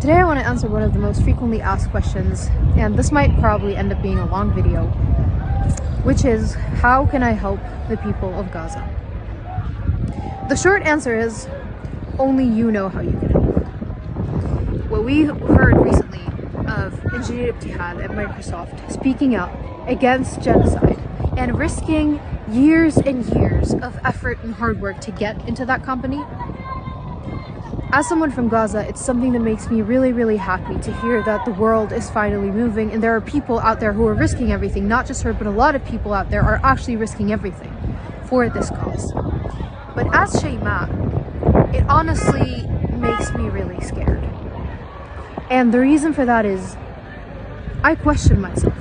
Today I want to answer one of the most frequently asked questions, and this might probably end up being a long video, which is, how can I help the people of Gaza? The short answer is, only you know how you can help. What we heard recently of Engineer Ibtihal at Microsoft speaking out against genocide and risking years and years of effort and hard work to get into that company. As someone from Gaza, it's something that makes me really, really happy to hear that the world is finally moving and there are people out there who are risking everything. Not just her, but a lot of people out there are actually risking everything for this cause. But as Shayma, it honestly makes me really scared. And the reason for that is, I question myself.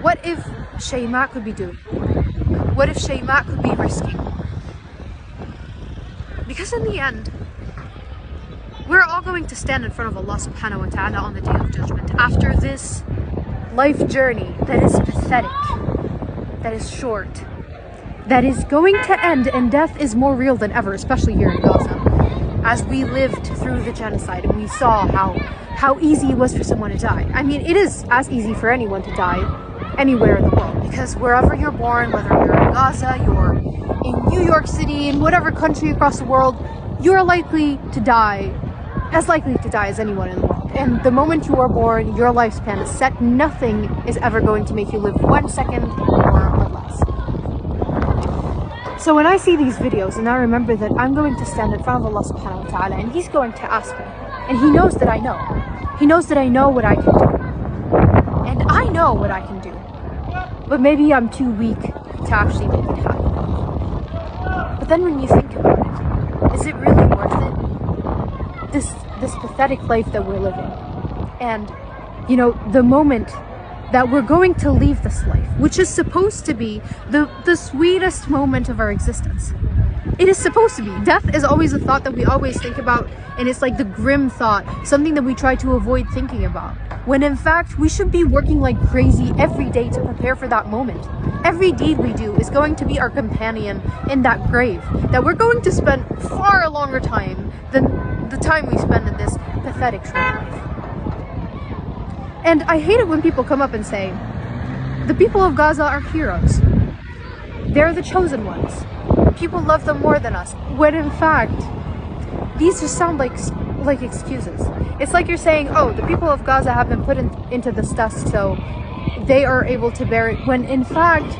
What if Shayma could be doing more? What if Shayma could be risking? Because in the end, we're all going to stand in front of Allah subhanahu wa ta'ala on the Day of Judgment after this life journey that is pathetic, that is short, that is going to end, and death is more real than ever, especially here in Gaza, as we lived through the genocide and we saw how easy it was for someone to die. I mean, it is as easy for anyone to die anywhere in the world, because wherever you're born, whether you're in Gaza, you're in New York City, in whatever country across the world, you're likely to die, as likely to die as anyone in the world. And the moment you are born, your lifespan is set. Nothing is ever going to make you live 1 second more or less. So when I see these videos and I remember that I'm going to stand in front of Allah subhanahu wa ta'ala and He's going to ask me, and He knows that I know. He knows that I know what I can do. And I know what I can do. But maybe I'm too weak to actually make it happen. But then when you think about it, is it really worth it? This pathetic life that we're living, and you know, the moment that we're going to leave this life, which is supposed to be the sweetest moment of our existence. It is supposed to be. Death is always a thought that we always think about, and it's like the grim thought, something that we try to avoid thinking about, when in fact we should be working like crazy every day to prepare for that moment. Every deed we do is going to be our companion in that grave, that we're going to spend far longer time than the time we spend in this pathetic short life. And I hate it when people come up and say, the people of Gaza are heroes. They're the chosen ones. People love them more than us. When in fact, these just sound like excuses. It's like you're saying, oh, the people of Gaza have been put into this dust so they are able to bear it, when in fact,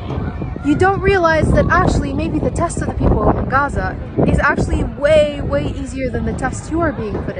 you don't realize that actually maybe the test of the people in Gaza is actually way, way easier than the test you are being put in.